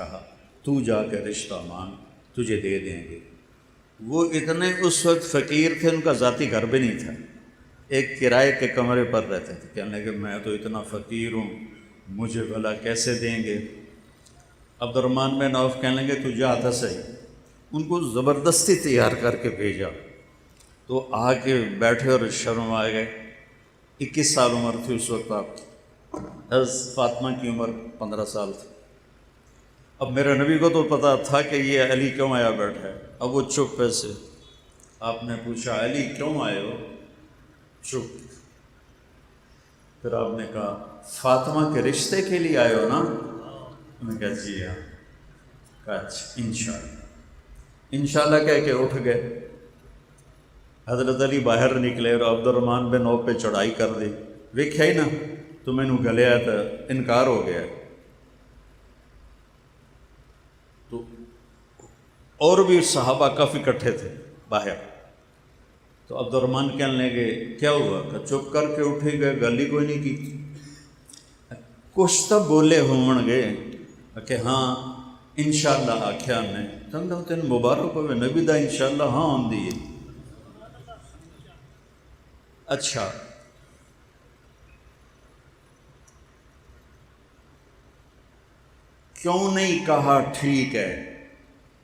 کہا تو جا کے رشتہ مانگ، تجھے دے دیں گے۔ وہ اتنے اس وقت فقیر تھے، ان کا ذاتی گھر بھی نہیں تھا، ایک کرائے کے کمرے پر رہتے تھے۔ کہنے لگے میں تو اتنا فقیر ہوں، مجھے بھلا کیسے دیں گے؟ عبد الرحمن بن عوف کہنے لگے تو جا تھا صحیح۔ ان کو زبردستی تیار کر کے بھیجا، تو آ کے بیٹھے اور شرم آ گئے۔ 21 سال عمر تھی اس وقت آپ کی، حضرت فاطمہ کی عمر 15 سال تھی۔ اب میرے نبی کو تو پتہ تھا کہ یہ علی کیوں آیا بیٹھا ہے، اب وہ چپ ایسے۔ آپ نے پوچھا علی کیوں آئے ہو؟ چپ۔ پھر آپ نے کہا فاطمہ کے رشتے کے لیے آئے ہو نا؟ میں نے کہا جی ہاں۔ کہا اچھا انشاءاللہ۔ انشاءاللہ کہہ کے اٹھ گئے۔ حضرت علی باہر نکلے اور عبد الرحمن بن عوف پہ چڑھائی کر دی۔ ویکھیا ہی نا تو مینوں گلیا تو انکار ہو گیا۔ تو اور بھی صحابہ کافی اکٹھے تھے باہر، تو عبد الرحمن کہنے لگے کیا ہوا؟ کہ چپ کر کے اٹھے گئے، گل ہی کوئی نہیں کی۔ کچھ تو بولے ہون گے کہ ہاں انشاءاللہ آکھیا نے، تم تین مبارک ہوئے نبی دا انشاءاللہ ہاں آندی ہے۔ اچھا کیوں نہیں کہا ٹھیک ہے،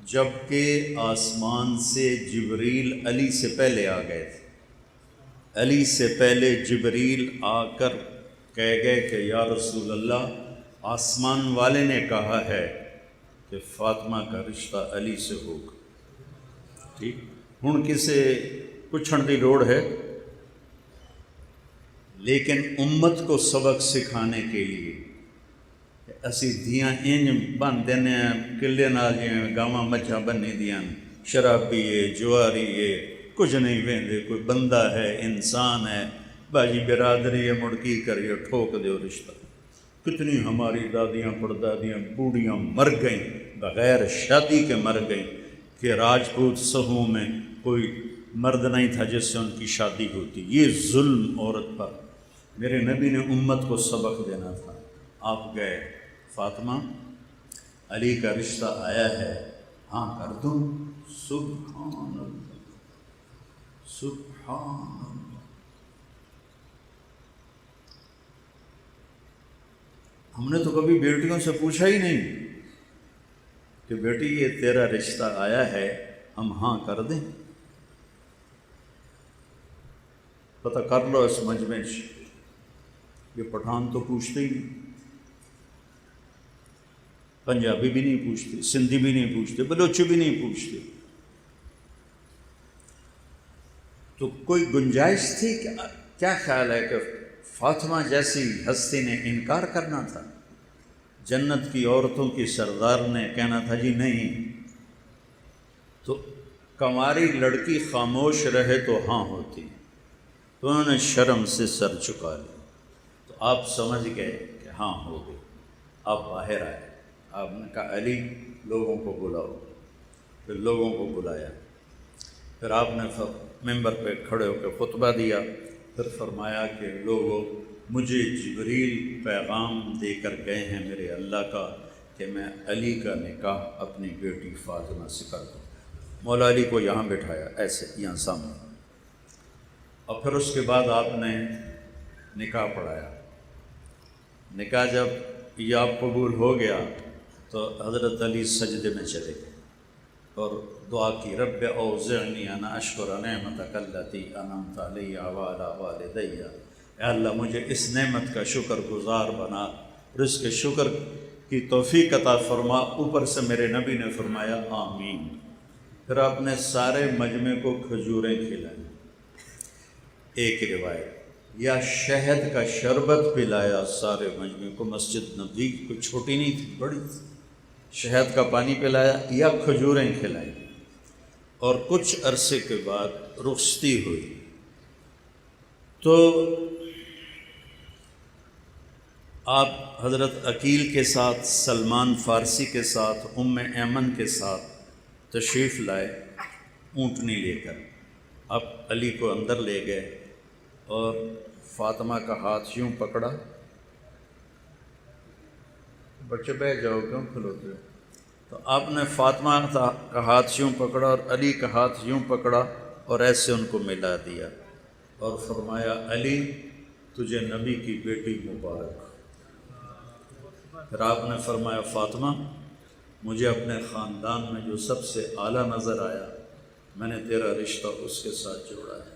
جبکہ آسمان سے جبریل علی سے پہلے آ گئے تھے؟ علی سے پہلے جبریل آ کر کہہ گئے کہ یا رسول اللہ آسمان والے نے کہا ہے کہ فاطمہ کا رشتہ علی سے ہوگا۔ ٹھیک، ہن کسے پوچھن دی لوڑ ہے، لیکن امت کو سبق سکھانے کے لیے اسی دھیاں انج بن دینے ہیں کلے نال جویں گاواں مجھاں بنی دیاں، شرابی ہے جواری ہے، کچھ نہیں ویندے، کوئی بندہ ہے انسان ہے، باجی برادری ہے، مڑکی کریو ٹھوک دیو رشتہ۔ کتنی ہماری دادیاں پردادیاں بوڑھیاں مر گئیں بغیر شادی کے مر گئیں کہ راجپوت سہوں میں کوئی مرد نہیں تھا جس سے ان کی شادی ہوتی۔ یہ ظلم عورت پر۔ میرے نبی نے امت کو سبق دینا تھا۔ آپ گئے، فاطمہ علی کا رشتہ آیا ہے، ہاں کر دوں؟ سبحان اللہ سبحان اللہ۔ ہم نے تو کبھی بیٹیوں سے پوچھا ہی نہیں کہ بیٹی یہ تیرا رشتہ آیا ہے، ہم ہاں کر دیں؟ پتہ کر لو اس مجمع سے، یہ پٹھان تو پوچھتے ہی نہیں، پنجابی بھی نہیں پوچھتے، سندھی بھی نہیں پوچھتے، بلوچی بھی نہیں پوچھتے۔ تو کوئی گنجائش تھی کہ کیا خیال ہے کہ فاطمہ جیسی ہستی نے انکار کرنا تھا؟ جنت کی عورتوں کی سردار نے کہنا تھا جی نہیں، تو کنواری لڑکی خاموش رہے تو ہاں ہوتی، تو انہوں نے شرم سے سر چکا لیا۔ تو آپ سمجھ گئے کہ ہاں ہو گئی۔ آپ باہر آئے، آپ نے کہا علی لوگوں کو بلاؤ۔ پھر لوگوں کو بلایا، پھر آپ نے ممبر پہ کھڑے ہو کے خطبہ دیا، پھر فرمایا کہ لوگوں مجھے جبریل پیغام دے کر گئے ہیں میرے اللہ کا کہ میں علی کا نکاح اپنی بیٹی فاطمہ سے کر دوں۔ مولا علی کو یہاں بٹھایا ایسے یہاں سامنے، اور پھر اس کے بعد آپ نے نکاح پڑھایا۔ نکاح جب یہ آپ قبول ہو گیا تو حضرت علی سجدے میں چلے گئے اور دعا کی، رب اوزعنی ان اشکر نعمتک التی انعمت علی وعلی والدی، اے اللہ مجھے اس نعمت کا شکر گزار بنا اور اس کے شکر کی توفیق عطا فرما۔ اوپر سے میرے نبی نے فرمایا آمین۔ پھر آپ نے سارے مجمع کو کھجوریں کھلائیں، ایک روایت، یا شہد کا شربت پلایا سارے مجمع کو۔ مسجد نبوی کوئی چھوٹی نہیں تھی، بڑی تھی۔ شہد کا پانی پلایا یا کھجوریں کھلائیں، اور کچھ عرصے کے بعد رخصتی ہوئی تو آپ حضرت عقیل کے ساتھ، سلمان فارسی کے ساتھ، ام ایمن کے ساتھ تشریف لائے اونٹنی لے کر۔ آپ علی کو اندر لے گئے اور فاطمہ کا ہاتھ یوں پکڑا، بچے بیٹھ جاؤ کیوں کھلوتے ہو، تو آپ نے فاطمہ کا ہاتھ یوں پکڑا اور علی کا ہاتھ یوں پکڑا اور ایسے ان کو ملا دیا اور فرمایا علی تجھے نبی کی بیٹی مبارک۔ پھر آپ نے فرمایا فاطمہ مجھے اپنے خاندان میں جو سب سے اعلیٰ نظر آیا میں نے تیرا رشتہ اس کے ساتھ جوڑا ہے۔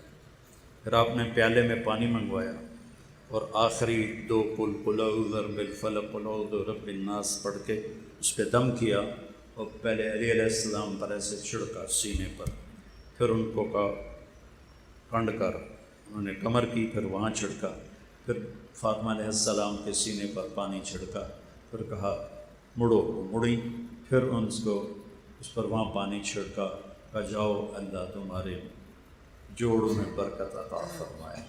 پھر آپ نے پیالے میں پانی منگوایا اور آخری 2 قل اعوذ برب الفلق قل اعوذ برب الناس پڑھ کے اس پہ دم کیا اور پہلے علی علیہ السلام پر ایسے چھڑکا سینے پر، پھر ان کو کنڈ کر انہوں نے کمر کی، پھر وہاں چھڑکا، پھر فاطمہ علیہ السلام کے سینے پر پانی چھڑکا، پھر کہا مڑو، مڑی، پھر اس پر وہاں پانی چھڑکا، کہا جاؤ اللہ تمہارے جوڑوں میں برکت عطا فرمائے۔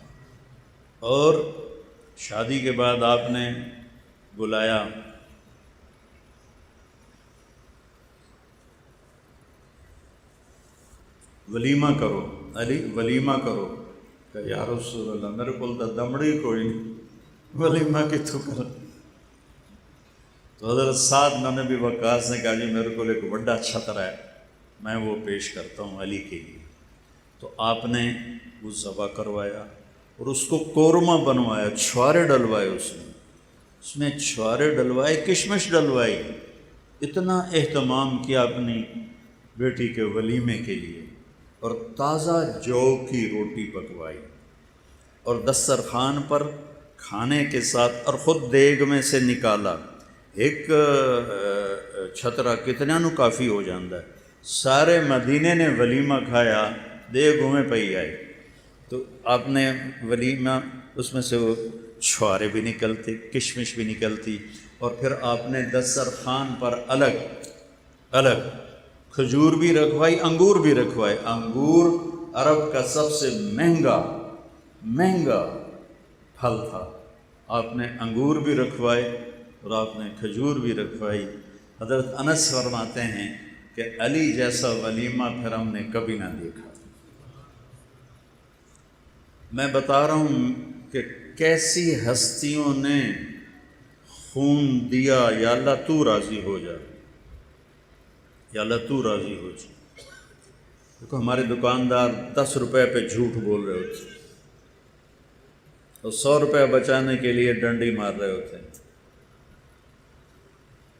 اور شادی کے بعد آپ نے بلایا ولیمہ کرو، علی ولیمہ کرو، کہ یا رسول اللہ میرے کو تو دمڑی کوئی نہیں، ولیمہ کتوں کر۔ تو حضرت سعد بن ابی وقاص نے کہا جی میرے کو ایک بڑا چھتر ہے میں وہ پیش کرتا ہوں علی کے لیے۔ تو آپ نے وہ ذبح کروایا اور اس کو قورمہ بنوایا، چھوارے ڈلوائے، اس میں چھوارے ڈلوائے، کشمش ڈلوائی، اتنا اہتمام کیا اپنی بیٹی کے ولیمے کے لیے، اور تازہ جو کی روٹی پکوائی اور دسترخوان پر کھانے کے ساتھ، اور خود دیگ میں سے نکالا۔ ایک چھترا کتنا نو کافی ہو جاندہ ہے، سارے مدینے نے ولیمہ کھایا، دیگ میں پئی آئے۔ تو آپ نے ولیمہ اس میں سے وہ چھوارے بھی نکلتے، کشمش بھی نکلتی، اور پھر آپ نے دسترخوان پر الگ الگ کھجور بھی رکھوائی، انگور بھی رکھوائے۔ انگور عرب کا سب سے مہنگا پھل تھا، آپ نے انگور بھی رکھوائے اور آپ نے کھجور بھی رکھوائی۔ حضرت انس فرماتے ہیں کہ علی جیسا ولیمہ پھر ہم نے کبھی نہ دیکھا۔ میں بتا رہا ہوں کہ کیسی ہستیوں نے خون دیا، یا اللہ تو راضی ہو جا، یا اللہ تو راضی ہو جا۔ دیکھو ہمارے دکاندار 10 روپے پہ جھوٹ بول رہے ہوتے اور 100 روپے بچانے کے لیے ڈنڈی مار رہے ہوتے ہیں،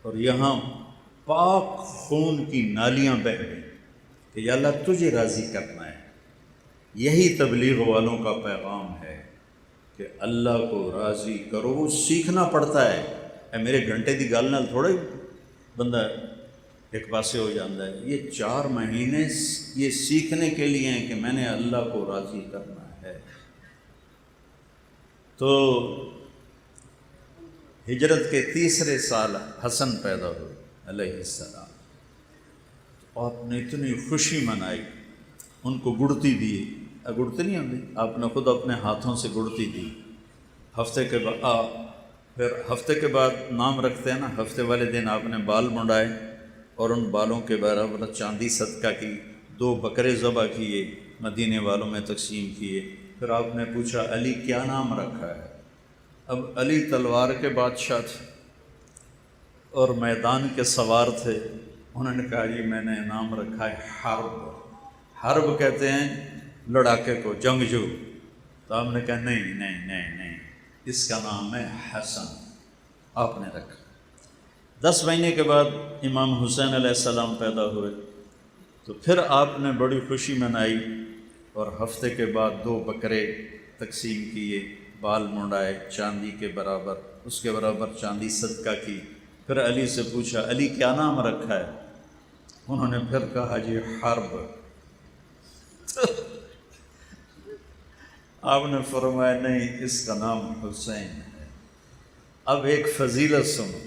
اور یہاں پاک خون کی نالیاں بہہ گئیں کہ یا اللہ تجھے راضی کرنا ہے۔ یہی تبلیغ والوں کا پیغام ہے کہ اللہ کو راضی کرو۔ وہ سیکھنا پڑتا ہے، اے میرے گھنٹے دی گل نال تھوڑا ہی بندہ ایک پاسے ہو جاتا ہے۔ یہ 4 مہینے یہ سیکھنے کے لیے ہیں کہ میں نے اللہ کو راضی کرنا ہے۔ تو ہجرت کے 3 سال حسن پیدا ہوئے علیہ السلام، آپ نے اتنی خوشی منائی، ان کو گڑتی دی، گڑتی نہیں ہوتی، آپ نے خود اپنے ہاتھوں سے گڑتی دی۔ پھر ہفتے کے بعد نام رکھتے ہیں نا، ہفتے والے دن آپ نے بال منڈائے اور ان بالوں کے برابر چاندی صدقہ کی، 2 بکرے ذبح کیے، مدینے والوں میں تقسیم کیے۔ پھر آپ نے پوچھا علی کیا نام رکھا ہے؟ اب علی تلوار کے بادشاہ تھے اور میدان کے سوار تھے، انہوں نے کہا جی میں نے نام رکھا ہے حرب۔ حرب کہتے ہیں لڑاکے کو، جنگجو۔ تو آپ نے کہا نہیں نہیں نہیں نہیں، اس کا نام ہے حسن، آپ نے رکھا۔ 10 مہینے کے بعد امام حسین علیہ السلام پیدا ہوئے، تو پھر آپ نے بڑی خوشی منائی اور ہفتے کے بعد 2 بکرے تقسیم کیے، بال منڈائے چاندی کے برابر، اس کے برابر چاندی صدقہ کی۔ پھر علی سے پوچھا علی کیا نام رکھا ہے؟ انہوں نے پھر کہا جی حرب۔ آپ نے فرمایا نہیں، اس کا نام حسین ہے۔ اب ایک فضیلت سنو،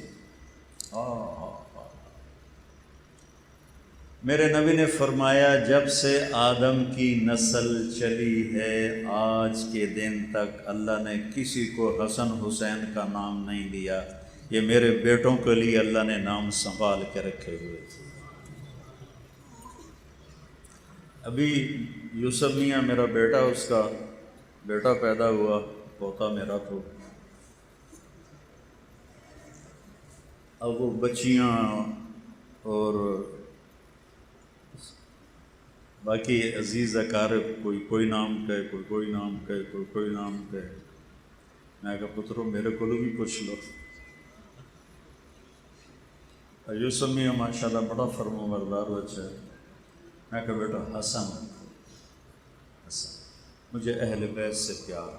میرے نبی نے فرمایا جب سے آدم کی نسل چلی ہے آج کے دن تک اللہ نے کسی کو حسن حسین کا نام نہیں دیا، یہ میرے بیٹوں کے لیے اللہ نے نام سنبھال کے رکھے ہوئے تھے۔ ابھی یوسف میاں میرا بیٹا، اس کا بیٹا پیدا ہوا، پوتا میرا تو، اب وہ بچیاں اور باقی عزیز اقارب کوئی نام کہے، کوئی نام کہے، کوئی نام کہے. میں کہا پترو میرے کو بھی پوچھ لو. یوسف میاں ماشاء اللہ بڑا فرما بردار بچہ ہے. میں کہا بیٹا حسن حسن. مجھے اہل بیت سے پیار،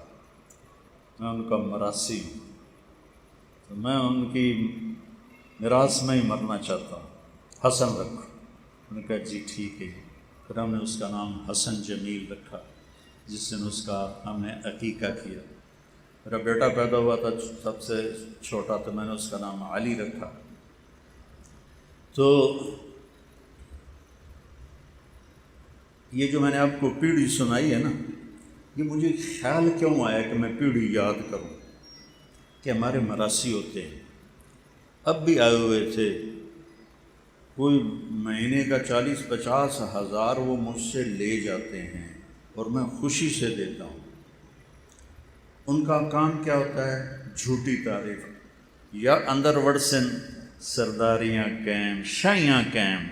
میں ان کا مراثی ہوں، تو میں ان کی میراث میں ہی مرنا چاہتا ہوں، حسن رکھو. انہوں نے کہا جی ٹھیک ہے. پھر ہم نے اس کا نام حسن جمیل رکھا، جس دن اس کا ہم نے عقیقہ کیا. میرا بیٹا پیدا ہوا تھا سب سے چھوٹا، تو میں نے اس کا نام علی رکھا. تو یہ جو میں نے آپ کو پیڑھی سنائی ہے نا، یہ مجھے خیال کیوں آیا کہ میں پیڑھی یاد کروں کہ ہمارے مراثی ہوتے ہیں. اب بھی آئے ہوئے تھے، کوئی مہینے کا 40-50 ہزار وہ مجھ سے لے جاتے ہیں اور میں خوشی سے دیتا ہوں. ان کا کام کیا ہوتا ہے؟ جھوٹی تعریف یا اندر وڑسن سرداریاں قائم، شاہیاں قائم.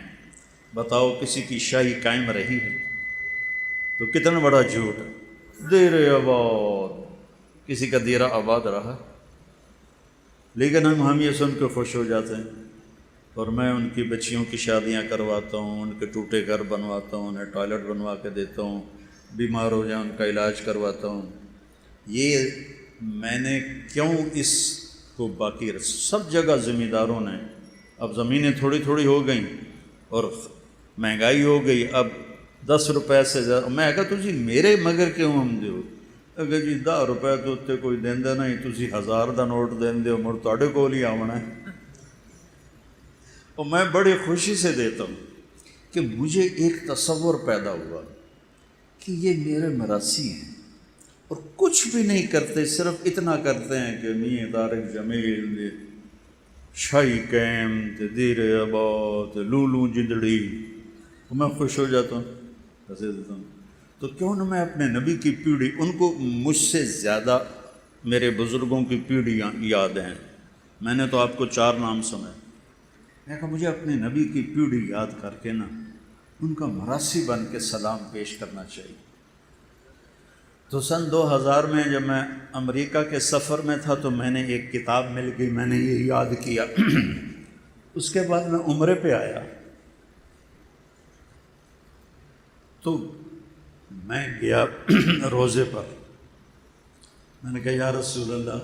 بتاؤ کسی کی شاہی قائم رہی ہے تو کتنا بڑا جھوٹ ہے. دیر آباد، کسی کا دیرہ آباد رہا، لیکن ہم یہ سن کے خوش ہو جاتے ہیں. اور میں ان کی بچیوں کی شادیاں کرواتا ہوں، ان کے ٹوٹے گھر بنواتا ہوں، انہیں ٹوائلٹ بنوا کے دیتا ہوں، بیمار ہو جائیں ان کا علاج کرواتا ہوں. یہ میں نے کیوں اس کو باقی سب جگہ زمینداروں نے، اب زمینیں تھوڑی تھوڑی ہو گئیں اور مہنگائی ہو گئی. اب 10 روپے سے زیادہ میں کہا تجھی میرے مگر کیوں ہم دیو. اگر جی 10 روپے تو اتنے کوئی دیندے نہیں، تجھی 1000 دا نوٹ دیندے ہو، مڑ تواڈے کول ہی آونا ہے. اور میں بڑی خوشی سے دیتا ہوں کہ مجھے ایک تصور پیدا ہوا کہ یہ میرے مراثی ہیں اور کچھ بھی نہیں کرتے، صرف اتنا کرتے ہیں کہ میاں طارق جمیل شاہی قائم دیر آباد لولو جندڑی. میں خوش ہو جاتا ہوں، پیسے دیتا ہوں. تو کیوں نہ میں اپنے نبی کی پیڑھی، ان کو مجھ سے زیادہ میرے بزرگوں کی پیڑھیاں یاد ہیں. میں نے تو آپ کو 4 نام سنے. میں کہا مجھے اپنے نبی کی پیڑھی یاد کر کے نا ان کا مراثی بن کے سلام پیش کرنا چاہیے. تو سن 2000 میں جب میں امریکہ کے سفر میں تھا تو میں نے ایک کتاب مل گئی، میں نے یہ یاد کیا. اس کے بعد میں عمرے پہ آیا تو میں گیا روزے پر. میں نے کہا یا رسول اللہ،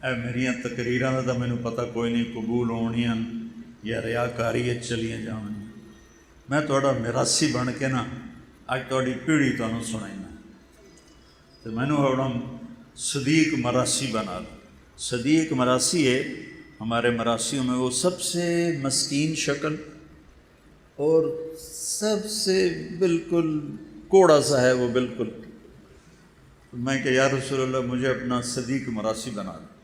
اے میریاں تقریراں دا مینوں پتہ کوئی نہیں قبول ہونیاں یا ریاکاری چلیاں جاون. میں تہاڈا میراثی بن کے نا اج تہاڈی پیڑھی تانوں سنائینا. تو میں نے ہونا صدیق مراثی بنا. صدیق مراثی ہے ہمارے مراسیوں میں وہ سب سے مسکین شکل اور سب سے بالکل کوڑا سا ہے وہ بالکل. میں کہ یا رسول اللہ مجھے اپنا صدیق مراثی بنا دیں.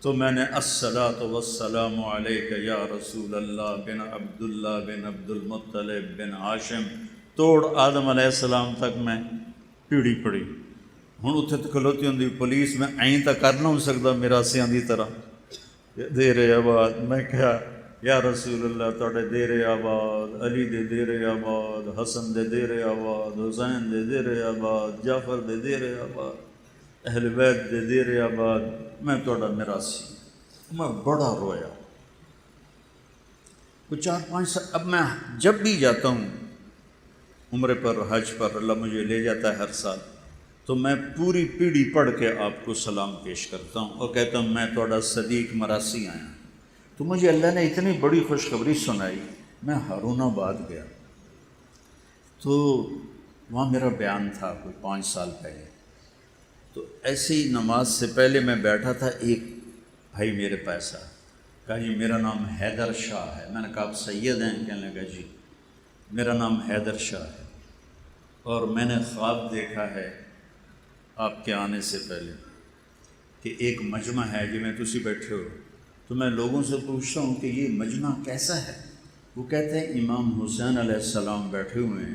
تو میں نے الصلاۃ والسلام علیک یا رسول اللہ بن عبداللہ بن عبد المطلب بن ہاشم توڑ آدم علیہ السلام تک میں پیڑھی پڑھی. ہوں اتنے تو کھلوتی ہوں پولیس، میں این تو کر نہ ہو سکتا میراسیاں دی طرح دیر آباد. میں کہا یا رسول اللہ تواڈے دیر آباد، علی دے دیر آباد، حسن دے دیر آباد، حسین دے دیر آباد، جعفر دے دیر آباد، اہل بیت دے دیر آباد، میں تواڈا میراثی. میں بڑا رویا. کوئی 4-5 سال. اب میں جب بھی جاتا ہوں عمرے پر حج پر، اللہ مجھے لے جاتا ہے ہر سال، تو میں پوری پیڑھی پڑھ کے آپ کو سلام پیش کرتا ہوں اور کہتا ہوں میں تواڈا صدیق مراثی آیا. تو مجھے اللہ نے اتنی بڑی خوشخبری سنائی. میں ہارون آباد گیا تو وہاں میرا بیان تھا کوئی 5 سال پہلے. تو ایسی ہی نماز سے پہلے میں بیٹھا تھا، ایک بھائی میرے پاس آیا، کہا جی میرا نام حیدر شاہ ہے. میں نے کہا آپ سید ہیں؟ کہنے لگا جی میرا نام حیدر شاہ ہے اور میں نے خواب دیکھا ہے آپ کے آنے سے پہلے کہ ایک مجمع ہے جی میں تسی بیٹھے ہو. تو میں لوگوں سے پوچھتا ہوں کہ یہ مجمع کیسا ہے؟ وہ کہتے ہیں امام حسین علیہ السلام بیٹھے ہوئے ہیں،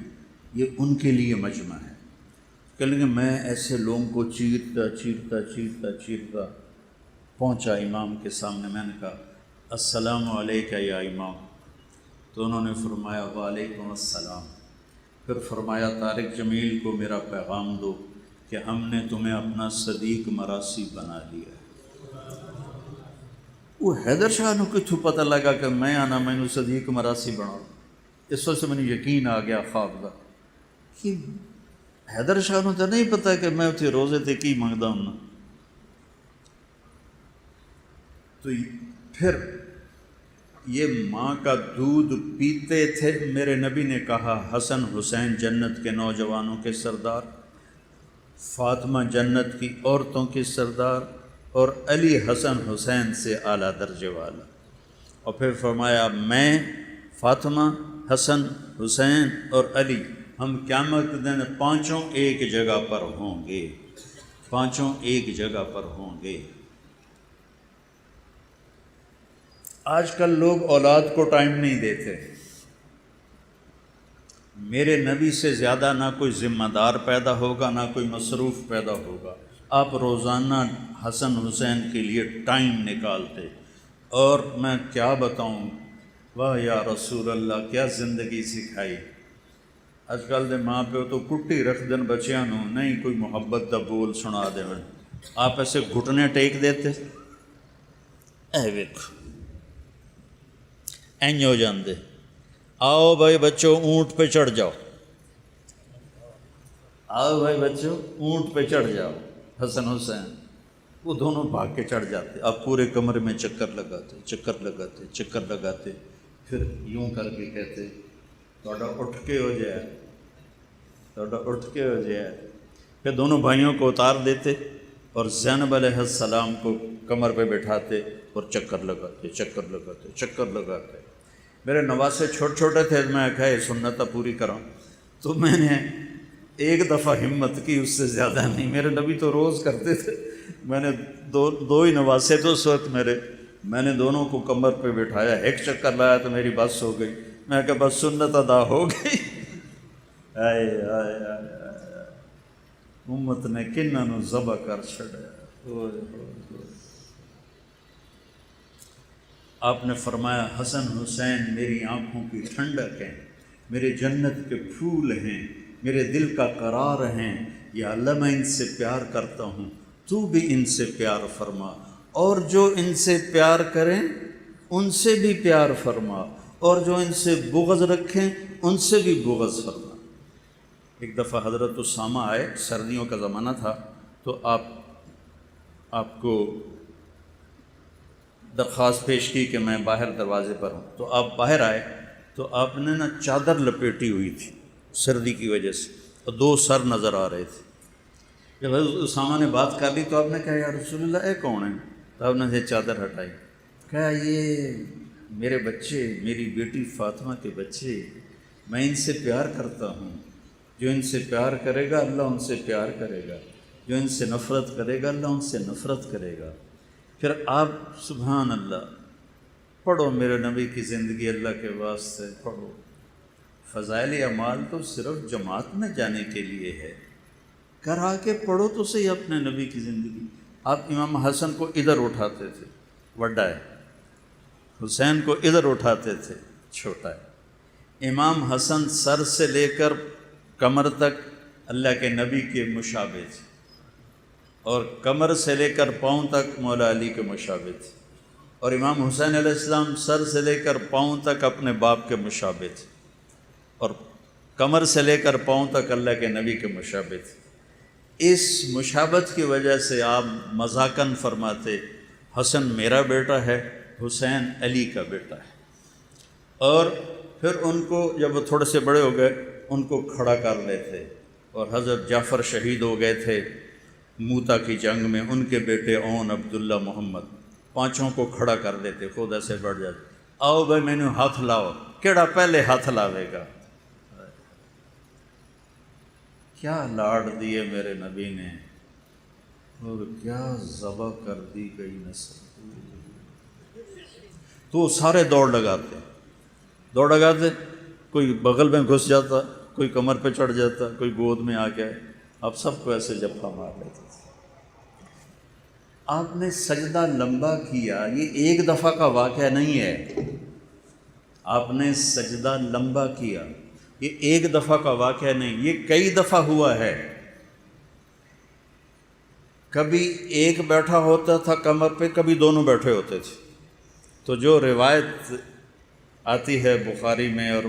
یہ ان کے لیے مجمع ہے. کہنے لگے میں ایسے لوگوں کو چیرتا پہنچا امام کے سامنے. میں نے کہا السلام علیکہ یا امام. تو انہوں نے فرمایا وعلیکم السلام. پھر فرمایا طارق جمیل کو میرا پیغام دو کہ ہم نے تمہیں اپنا صدیق مراسی بنا لیا ہے۔ وہ حیدر شاہ نو کتوں پتہ لگا کہ میں آنا مینو صدیق مراسی بنا، اس وقت مجھے یقین آ گیا خواب کا کہ حیدر شاہ نو تو نہیں پتہ کہ میں اتنے روزے تے کی منگتا ہوں۔ تو پھر یہ ماں کا دودھ پیتے تھے، میرے نبی نے کہا حسن حسین جنت کے نوجوانوں کے سردار، فاطمہ جنت کی عورتوں کی سردار، اور علی حسن حسین سے اعلیٰ درجے والا۔ اور پھر فرمایا میں، فاطمہ، حسن، حسین اور علی ہم قیامت کے دن پانچوں ایک جگہ پر ہوں گے، پانچوں ایک جگہ پر ہوں گے۔ آج کل لوگ اولاد کو ٹائم نہیں دیتے۔ میرے نبی سے زیادہ نہ کوئی ذمہ دار پیدا ہوگا، نہ کوئی مصروف پیدا ہوگا۔ آپ روزانہ حسن حسین کے لیے ٹائم نکالتے، اور میں کیا بتاؤں، واہ یا رسول اللہ کیا زندگی سکھائی۔ اج کل دے ماں پیو تو کٹی رکھ دن بچیاں نو، نہیں کوئی محبت دا بول سنا دے، آپ ایسے گھٹنے ٹیک دیتے، اے ویکھو این ہو جاندے، آؤ بھائی بچوں اونٹ پہ چڑھ جاؤ، آؤ بھائی بچوں اونٹ پہ چڑھ جاؤ۔ حسن حسین وہ دونوں بھاگ کے چڑھ جاتے، اب پورے کمرے میں چکر لگاتے، چکر لگاتے، چکر لگاتے، پھر یوں کر کے کہتے تھوڑا اٹھ کے ہو جائے، تھوڑا اٹھ کے ہو جائے۔ پھر دونوں بھائیوں کو اتار دیتے اور زینب علیہ السلام کو کمر پہ بٹھاتے اور چکر لگاتے، چکر لگاتے، چکر لگاتے۔ میرے نواسے چھوٹے چھوٹے تھے، میں کہا یہ سنت پوری کراؤں، تو میں نے ایک دفعہ ہمت کی، اس سے زیادہ نہیں۔ میرے نبی تو روز کرتے تھے، میں نے دو ہی نواسے تو اس وقت میرے، میں نے دونوں کو کمر پہ بٹھایا، ایک چکر لایا تو میری بس ہو گئی، میں کہا بس سنت ادا ہو گئی۔ آئے آئے آئے، امت نے کنہاں نو ذبح کر چھڑیا۔ آپ نے فرمایا حسن حسین میری آنکھوں کی ٹھنڈک ہیں، میرے جنت کے پھول ہیں، میرے دل کا قرار ہیں، یا اللہ میں ان سے پیار کرتا ہوں، تو بھی ان سے پیار فرما، اور جو ان سے پیار کریں ان سے بھی پیار فرما، اور جو ان سے بغض رکھیں ان سے بھی بغض فرما۔ ایک دفعہ حضرت اسامہ آئے، سردیوں کا زمانہ تھا، تو آپ کو درخواست پیش کی کہ میں باہر دروازے پر ہوں، تو آپ باہر آئے تو آپ نے نا چادر لپیٹی ہوئی تھی سردی کی وجہ سے، اور دو سر نظر آ رہے تھے۔ جب حضرت اسامہ نے بات کر لی تو آپ نے کہا یا رسول اللہ اے کون ہے؟ تو آپ نے یہ چادر ہٹائی، کہا یہ میرے بچے، میری بیٹی فاطمہ کے بچے، میں ان سے پیار کرتا ہوں، جو ان سے پیار کرے گا اللہ ان سے پیار کرے گا، جو ان سے نفرت کرے گا اللہ ان سے نفرت کرے گا۔ پھر آپ سبحان اللہ پڑھو میرے نبی کی زندگی، اللہ کے واسطے پڑھو۔ فضائل اعمال تو صرف جماعت میں جانے کے لیے ہے، کرا کے پڑھو تو صحیح اپنے نبی کی زندگی۔ آپ امام حسن کو ادھر اٹھاتے تھے، وڈا ہے، حسین کو ادھر اٹھاتے تھے، چھوٹا ہے۔ امام حسن سر سے لے کر کمر تک اللہ کے نبی کے مشابہ تھے، اور کمر سے لے کر پاؤں تک مولا علی کے مشابہ تھے، اور امام حسین علیہ السلام سر سے لے کر پاؤں تک اپنے باپ کے مشابہ تھے، اور کمر سے لے کر پاؤں تک اللہ کے نبی کے مشابہ تھے۔ اس مشابہت کی وجہ سے آپ مذاقاً فرماتے حسن میرا بیٹا ہے، حسین علی کا بیٹا ہے۔ اور پھر ان کو جب وہ تھوڑے سے بڑے ہو گئے ان کو کھڑا کر لیتے، اور حضرت جعفر شہید ہو گئے تھے موتا کی جنگ میں، ان کے بیٹے اون عبداللہ محمد، پانچوں کو کھڑا کر دیتے، خود ایسے بڑھ جاتے، آؤ بھائی میں نے ہاتھ لاؤ، کیڑا پہلے ہاتھ لاوے گا۔ کیا لاڑ دیے میرے نبی نے، اور کیا ذبح کر دی گئی نسل۔ تو سارے دوڑ لگاتے، کوئی بغل میں گھس جاتا، کوئی کمر پہ چڑھ جاتا، کوئی گود میں آ گیا، آپ سب کو ایسے جپا مار لیتے تھے۔ آپ نے سجدہ لمبا کیا، یہ ایک دفعہ کا واقعہ نہیں ہے، آپ نے سجدہ لمبا کیا، یہ ایک دفعہ کا واقعہ نہیں، یہ کئی دفعہ ہوا ہے۔ کبھی ایک بیٹھا ہوتا تھا کمر پہ، کبھی دونوں بیٹھے ہوتے تھے۔ تو جو روایت آتی ہے بخاری میں اور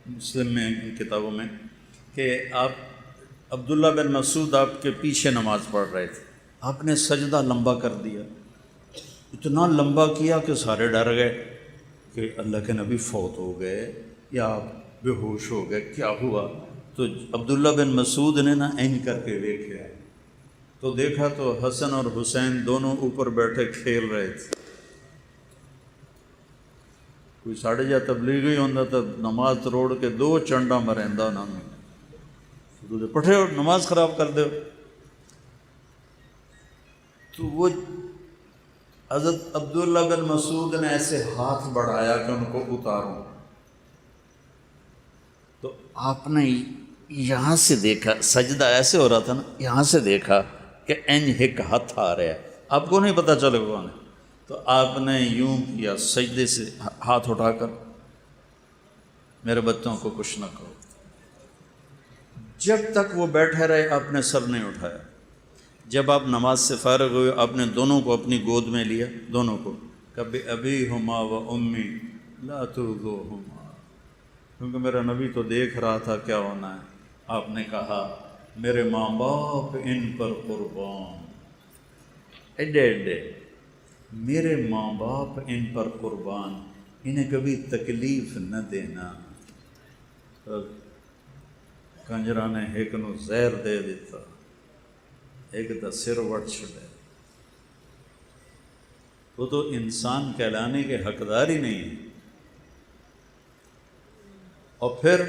مسلم میں، ان کتابوں میں، کہ آپ عبداللہ بن مسعود آپ کے پیچھے نماز پڑھ رہے تھے، آپ نے سجدہ لمبا کر دیا، اتنا لمبا کیا کہ سارے ڈر گئے کہ اللہ کے نبی فوت ہو گئے یا آپ بے ہوش ہو گئے، کیا ہوا؟ تو عبداللہ بن مسعود نے نا این کر کے دیکھا، تو دیکھا تو حسن اور حسین دونوں اوپر بیٹھے کھیل رہے تھے۔ کوئی ساڑھے جا تبلیغی ہوتا تو نماز توڑ کے دو چنڈا مریندا انہوں نے پٹھے ہو نماز خراب کر دو۔ تو وہ حضرت عبداللہ بن مسعود نے ایسے ہاتھ بڑھایا کہ ان کو اتاروں، تو آپ نے یہاں سے دیکھا، سجدہ ایسے ہو رہا تھا نا، یہاں سے دیکھا کہ اینج ایک ہاتھ آ رہا ہے، آپ کو نہیں پتہ چلے کون ہے، تو آپ نے یوں کیا سجدے سے ہاتھ اٹھا کر، میرے بچوں کو کچھ نہ کہو۔ جب تک وہ بیٹھے رہے آپ نے سر نہیں اٹھایا۔ جب آپ نماز سے فارغ ہوئے آپ نے دونوں کو اپنی گود میں لیا، دونوں کو، کبھی ابی ہما و امی لا ترضوہما، کیونکہ میرا نبی تو دیکھ رہا تھا کیا ہونا ہے۔ آپ نے کہا میرے ماں باپ ان پر قربان، ایڈے ایڈے، میرے ماں باپ ان پر قربان، انہیں کبھی تکلیف نہ دینا۔ کنجرا نے ایک نو زہر دے دیتا، ایک دا سر وٹ چھڑے، وہ تو انسان کہلانے کے حقدار ہی نہیں ہے۔ اور پھر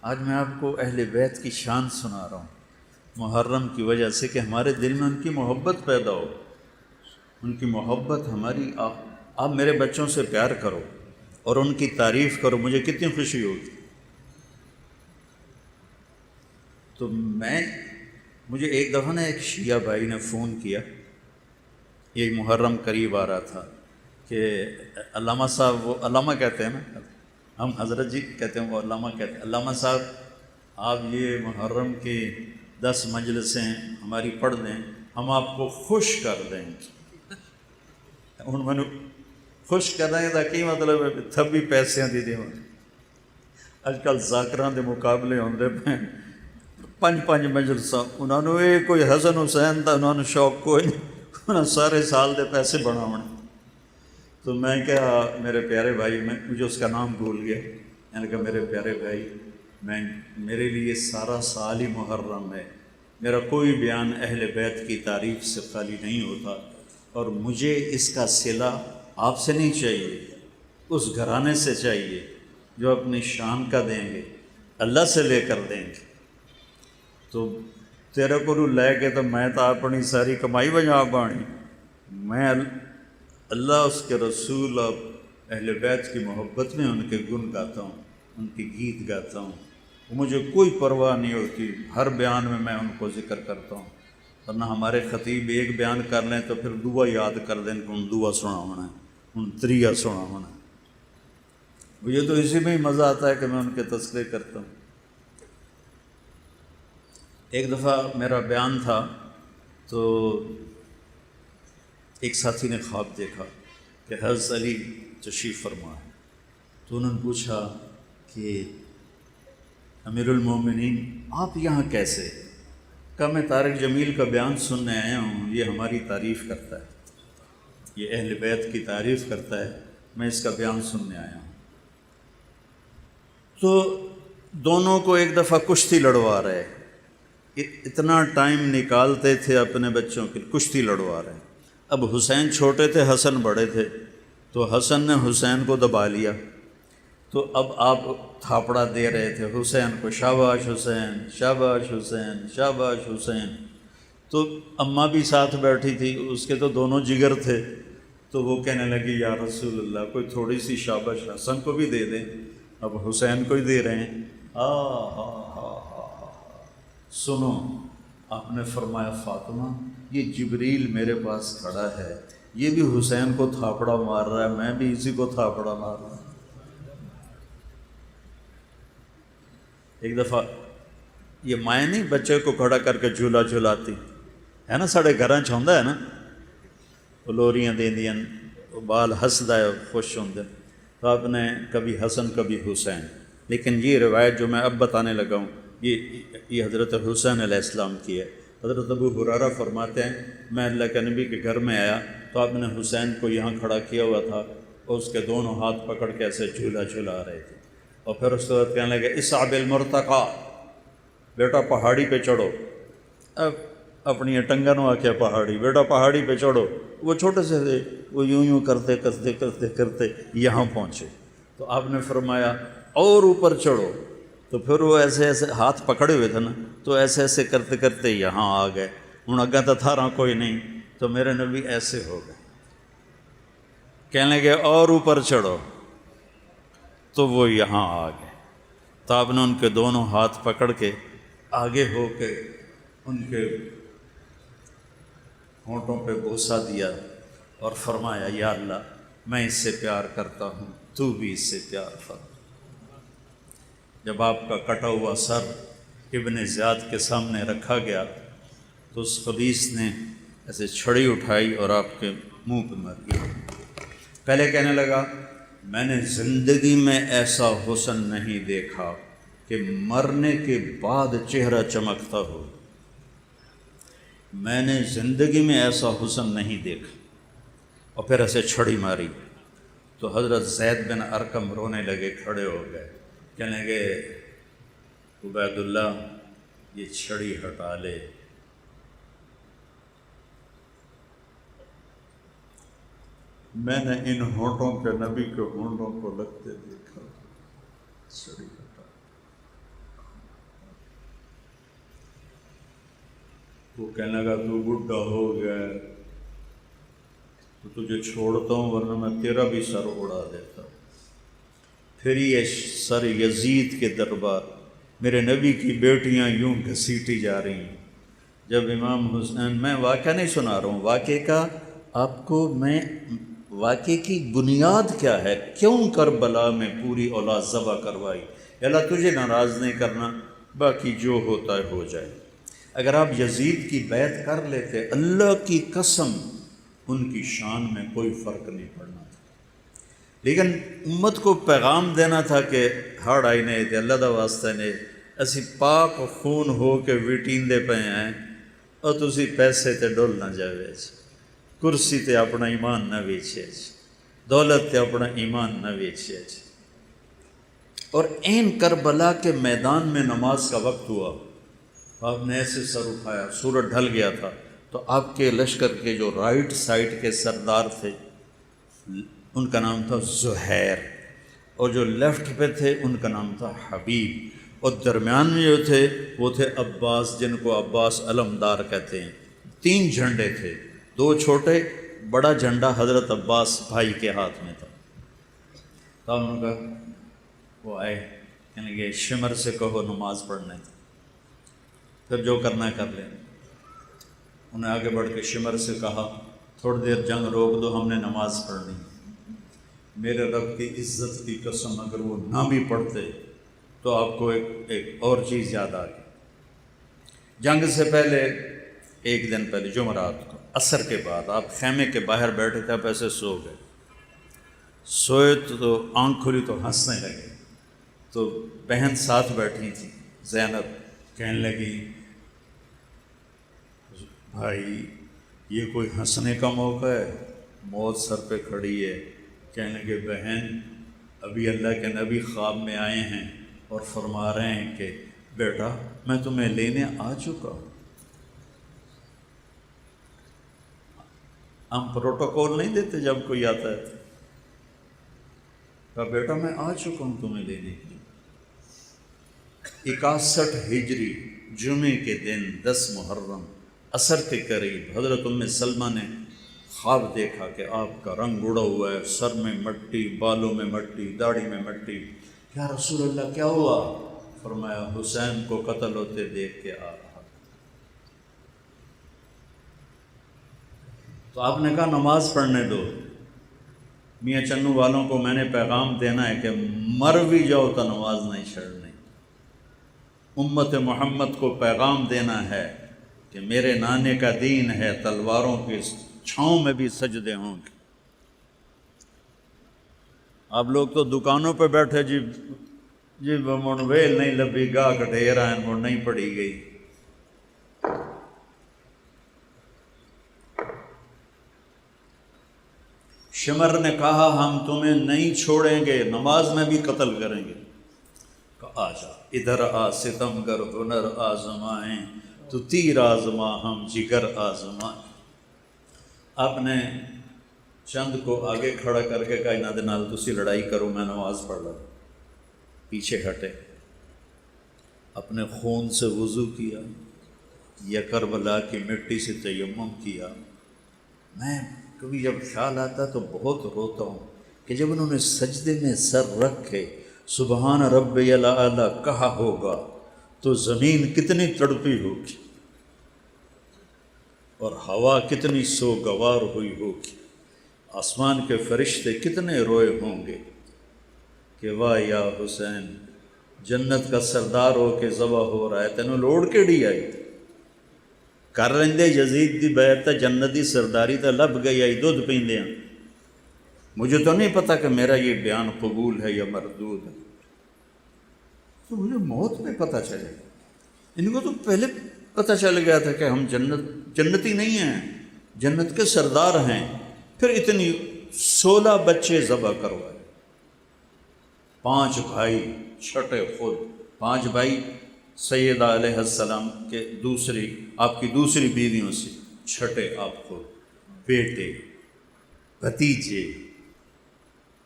آج میں آپ کو اہل بیت کی شان سنا رہا ہوں، محرم کی وجہ سے کہ ہمارے دل میں ان کی محبت پیدا ہو، ان کی محبت ہماری۔ آپ میرے بچوں سے پیار کرو اور ان کی تعریف کرو، مجھے کتنی خوشی ہوگی۔ تو مجھے ایک دفعہ نا ایک شیعہ بھائی نے فون کیا، یہ محرم قریب آ رہا تھا، کہ علامہ صاحب، وہ علامہ کہتے ہیں نا، ہم حضرت جی کہتے ہیں، وہ علامہ کہتے ہیں، علامہ صاحب آپ یہ محرم کی 10 مجلسیں ہماری پڑھ دیں، ہم آپ کو خوش کر دیں گے۔ ہوں میں خوش کرنے کا کی مطلب ہے؟ تھبی پیسے دی دیں۔ اج کل ذاکراں دے مقابلے ہوندے پے، 5 مجلساں، انہوں نے یہ کوئی حسن حسین دا انہوں نے شوق کوئی نہیں، انہوں نے سارے سال دے پیسے بناونے۔ تو میں کہا میرے پیارے بھائی، مجھے اس کا نام بھول گیا، میں نے کہا میرے پیارے بھائی، میرے لیے سارا سال ہی محرم ہے، میرا کوئی بیان اہل بیت کی تعریف سے خالی نہیں ہوتا، اور مجھے اس کا صلہ آپ سے نہیں چاہیے، اس گھرانے سے چاہیے جو اپنی شان کا دیں گے، اللہ سے لے کر دیں گے۔ تو تیرے کو لے کے تو میں تو اپنی ساری کمائی بجا پانی، میں اللہ، اس کے رسول اور اہل بیت کی محبت میں ان کے گن گاتا ہوں، ان کی گیت گاتا ہوں، مجھے کوئی پرواہ نہیں ہوتی، ہر بیان میں ان کو ذکر کرتا ہوں۔ ورنہ ہمارے خطیب ایک بیان کر لیں تو پھر دعا یاد کر دیں کہ ان دعا سنا ہونا ہے، ان تریہ سنا ہونا ہے۔ مجھے تو اسی میں ہی مزہ آتا ہے کہ میں ان کے تذکرے کرتا ہوں۔ ایک دفعہ میرا بیان تھا تو ایک ساتھی نے خواب دیکھا کہ حضرت علی تشریف فرما ہے، تو انہوں نے پوچھا کہ امیر المومنین آپ یہاں کیسے؟ کہا میں طارق جمیل کا بیان سننے آیا ہوں، یہ ہماری تعریف کرتا ہے، یہ اہل بیت کی تعریف کرتا ہے، میں اس کا بیان سننے آیا ہوں۔ تو دونوں کو ایک دفعہ کشتی لڑوا رہے، اتنا ٹائم نکالتے تھے اپنے بچوں کے، کشتی لڑوا رہے۔ اب حسین چھوٹے تھے، حسن بڑے تھے، تو حسن نے حسین کو دبا لیا، تو اب آپ تھاپڑا دے رہے تھے حسین کو، شاباش حسین، شاباش حسین، شاباش حسین۔ تو اماں بھی ساتھ بیٹھی تھی، اس کے تو دونوں جگر تھے، تو وہ کہنے لگی یا رسول اللہ کوئی تھوڑی سی شاباش حسن کو بھی دے دیں، اب حسین کو ہی دے رہے ہیں۔ سنو، آپ نے فرمایا فاطمہ یہ جبریل میرے پاس کھڑا ہے، یہ بھی حسین کو تھاپڑا مار رہا ہے، میں بھی اسی کو تھاپڑا مار رہا ہوں۔ ایک دفعہ یہ مائیں نہیں بچے کو کھڑا کر کے جھولا جھلاتی ہے نا، ساڑے گھراں چ ہوندا ہے نا، وہ لوریاں دیندیاں، وہ بال ہسدا ہے، خوش ہوندے، تو آپ نے کبھی حسن کبھی حسین، لیکن یہ روایت جو میں اب بتانے لگا ہوں یہ حضرت حسین علیہ السلام کی ہے۔ حضرت ابو ہریرہ فرماتے ہیں میں اللہ کے نبی کے گھر میں آیا تو آپ نے حسین کو یہاں کھڑا کیا ہوا تھا اور اس کے دونوں ہاتھ پکڑ کے ایسے جھولا جھلا رہے تھے، اور پھر اس کے بعد کہنے لگے اصعب المرتقى، بیٹا پہاڑی پہ چڑھو۔ اب اپنی ٹنگن آ کے پہاڑی، بیٹا پہاڑی پہ چڑھو، وہ چھوٹے سے تھے، وہ یوں کرتے کرتے کرتے کرتے یہاں پہنچے، تو آپ نے فرمایا اور اوپر چڑھو، تو پھر وہ ایسے ایسے ہاتھ پکڑے ہوئے تھے نا، تو ایسے ایسے کرتے کرتے یہاں آ گئے، ہوں اگاں تو تھا رہا کوئی نہیں، تو میرے نبی ایسے ہو گئے، کہنے لگے اور اوپر چڑھو، تو وہ یہاں آ گئے، تو آپ نے ان کے دونوں ہاتھ پکڑ کے آگے ہو کے ان کے ہونٹوں پہ بوسہ دیا اور فرمایا یا اللہ میں اس سے پیار کرتا ہوں، تو بھی اس سے پیار فرما۔ جب آپ کا کٹا ہوا سر ابن زیاد کے سامنے رکھا گیا تو اس خبیث نے ایسے چھڑی اٹھائی اور آپ کے منہ پہ ماری۔ پہلے کہنے لگا میں نے زندگی میں ایسا حسن نہیں دیکھا کہ مرنے کے بعد چہرہ چمکتا ہو، میں نے زندگی میں ایسا حسن نہیں دیکھا، اور پھر ایسے چھڑی ماری تو حضرت زید بن ارقم رونے لگے، کھڑے ہو گئے، کہنے لگے عبید اللہ یہ چھڑی ہٹا لے، میں نے ان ہونٹوں کے نبی کے ہونٹوں کو لگتے دیکھا، چھڑی ہٹا۔ وہ کہنے لگا تو بڈھا ہو گیا تو تجھے چھوڑتا ہوں ورنہ میں تیرا بھی سر اڑا دیتا۔ پھر یہ سر یزید کے دربار، میرے نبی کی بیٹیاں یوں گھسیٹی جا رہی ہیں، جب امام حسین، میں واقعہ نہیں سنا رہا ہوں، واقعے کا آپ کو میں واقعے کی بنیاد کیا ہے، کیوں کربلا میں پوری اولاد ذبح کروائی، اللہ تجھے ناراض نہیں کرنا، باقی جو ہوتا ہے ہو جائے۔ اگر آپ یزید کی بیعت کر لیتے، اللہ کی قسم ان کی شان میں کوئی فرق نہیں پڑنا تھا، لیکن امت کو پیغام دینا تھا کہ ہڑ آئی نہیں تھے، اللہ دا واسطہ نے اسی پاک خون ہو کے ویٹیندے پہ ہیں، اور تسی پیسے تے ڈول نہ جاوے، کرسی تے اپنا ایمان نہ ویچے، دولت تے اپنا ایمان نہ ویچے۔ اور این کربلا کے میدان میں نماز کا وقت ہوا، آپ نے ایسے سر اٹھایا، سورج ڈھل گیا تھا، تو آپ کے لشکر کے جو رائٹ سائڈ کے سردار تھے ان کا نام تھا زہیر، اور جو لیفٹ پہ تھے ان کا نام تھا حبیب، اور درمیان میں جو تھے وہ تھے عباس، جن کو عباس علمدار کہتے ہیں۔ 3 جھنڈے تھے، 2 چھوٹے، بڑا جھنڈا حضرت عباس بھائی کے ہاتھ میں تھا۔ تو انہوں نے کہا، وہ آئے، کہنے لگے شمر سے کہو نماز پڑھنے تھا، پھر جو کرنا ہے کر لیں۔ انہیں آگے بڑھ کے شمر سے کہا تھوڑی دیر جنگ روک دو، ہم نے نماز پڑھنی، میرے رب کی عزت کی قسم اگر وہ نہ بھی پڑھتے تو آپ کو ایک اور چیز یاد آ گئی۔ جنگ سے پہلے 1 دن پہلے جمعرات کو عصر کے بعد آپ خیمے کے باہر بیٹھے تھے، آپ ایسے سو گئے، سوئے تو آنکھ کھلی تو ہنسنے لگے، تو بہن ساتھ بیٹھی تھی زینب، کہنے لگی بھائی یہ کوئی ہنسنے کا موقع ہے، موت سر پہ کھڑی ہے۔ کہنے لگے بہن ابھی اللہ کے نبی خواب میں آئے ہیں اور فرما رہے ہیں کہ بیٹا میں تمہیں لینے آ چکا ہوں۔ ہم پروٹوکول نہیں دیتے جب کوئی آتا ہے، کہا بیٹا میں آ چکا ہوں تمہیں لینے کے لیے۔ 61 ہجری جمعے کے دن 10 محرم عصر کے قریب حضرت ام سلمہ نے خواب دیکھا کہ آپ کا رنگ اڑا ہوا ہے، سر میں مٹی، بالوں میں مٹی، داڑھی میں مٹی۔ یا رسول اللہ کیا ہوا؟ فرمایا حسین کو قتل ہوتے دیکھ کے آ رہا۔ تو آپ نے کہا نماز پڑھنے دو، میاں چنو والوں کو میں نے پیغام دینا ہے کہ مر بھی جاؤ تو نماز نہیں چھڑنی۔ امت محمد کو پیغام دینا ہے کہ میرے نانے کا دین ہے، تلواروں کی چھاؤں میں بھی سجدے ہوں گے۔ آپ لوگ تو دکانوں پہ بیٹھے جی من ویل نہیں لبھی، گاہ کٹھیر آئیں مڑ نہیں پڑی گئی۔ شمر نے کہا ہم تمہیں نہیں چھوڑیں گے، نماز میں بھی قتل کریں گے۔ کہا آجا ادھر آ ستم گر ہنر آزمائیں، تو تیر آزما ہم جگر آزمائیں۔ آپ نے چند کو آگے کھڑا کر کے کہا انہاں دے نال تسی لڑائی کرو، میں نماز پڑھ رہا۔ پیچھے ہٹے، اپنے خون سے وضو کیا، یا کربلا کی مٹی سے تیمم کیا۔ میں کبھی جب خیال آتا تو بہت روتا ہوں کہ جب انہوں نے سجدے میں سر رکھ کے سبحان ربی الاعلیٰ کہا ہوگا تو زمین کتنی تڑپی ہوگی اور ہوا کتنی سوگوار ہوئی ہوگی، آسمان کے فرشتے کتنے روئے ہوں گے کہ واہ یا حسین، جنت کا سردار ہو کے ذبح ہو رہا ہے، تینوں لوڑ کیڑی آئی کر لیندے یزید دی بیعت تے جنت دی سرداری تے لب گئی آئی دودھ پیندے ہیں۔ مجھے تو نہیں پتا کہ میرا یہ بیان قبول ہے یا مردود ہے، تو مجھے موت میں پتہ چلے۔ ان کو تو پہلے پتہ چل گیا تھا کہ ہم جنتی نہیں ہیں، جنت کے سردار ہیں، پھر اتنی 16 بچے ذبح کروائے، 5 بھائی چھٹے خود، 5 بھائی سیدہ علیہ السلام کے آپ کی دوسری بیویوں سے، چھٹے آپ خود، بیٹے، بھتیجے،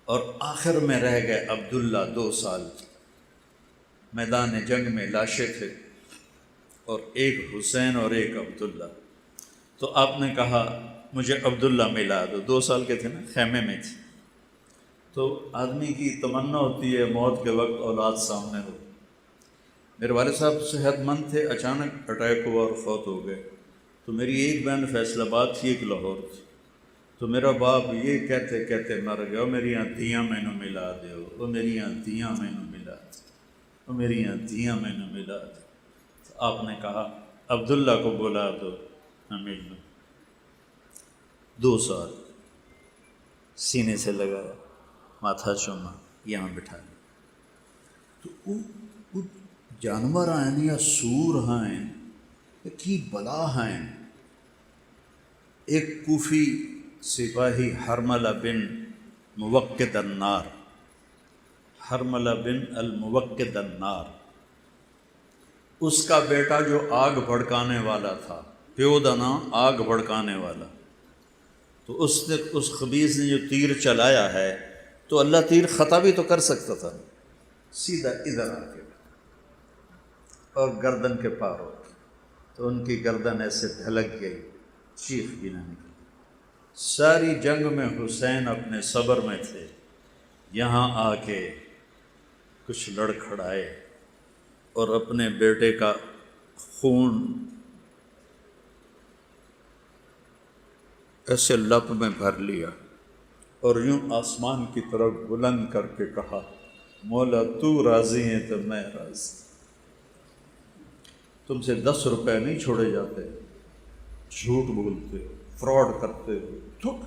اور آخر میں رہ گئے عبداللہ 2 سال کی۔ میدان جنگ میں لاشیں تھے، اور ایک حسین اور ایک عبداللہ۔ تو آپ نے کہا مجھے عبداللہ ملا دو، 2 سال کے تھے نا، خیمے میں تھے۔ تو آدمی کی تمنا ہوتی ہے موت کے وقت اولاد سامنے ہو۔ میرے والد صاحب صحت مند تھے، اچانک اٹیک ہوا اور فوت ہو گئے۔ تو میری ایک بہن فیصل آباد تھی، ایک لاہور تھی۔ تو میرا باپ یہ کہتے کہتے مر گیا، میری دھیاں مینوں ملا دیو، وہ میری دھیاں مینوں ملا دیو، وہ میری دھیاں مینوں ملا دیو۔ تو آپ نے کہا عبداللہ کو بلا دو، میں مل لوں۔ 2 سال سینے سے لگایا، ماتھا چوما، یہاں بٹھا لیا۔ تو وہ جانور ہیں یا سور ہیں کی بلا ہیں۔ ایک کوفی سپاہی حرملہ بن موقد النار، حرملہ بن الموقد النار، اس کا بیٹا جو آگ بھڑکانے والا تھا، پیو دا نام آگ بھڑکانے والا، تو اس خبیث نے جو تیر چلایا ہے تو اللہ تیر خطا بھی تو کر سکتا تھا، سیدھا ادھر آ کے اور گردن کے پار ہو گئی، تو ان کی گردن ایسے ڈھلک گئی، چیخ بھی نہ نکلی۔ ساری جنگ میں حسین اپنے صبر میں تھے، یہاں آ کے کچھ لڑکھڑائے اور اپنے بیٹے کا خون ایسے لب میں بھر لیا اور یوں آسمان کی طرف بلند کر کے کہا مولا تو راضی ہے تو میں راضی۔ تم سے 10 روپے نہیں چھوڑے جاتے، جھوٹ بولتے ہو، فراڈ کرتے ہو، تھک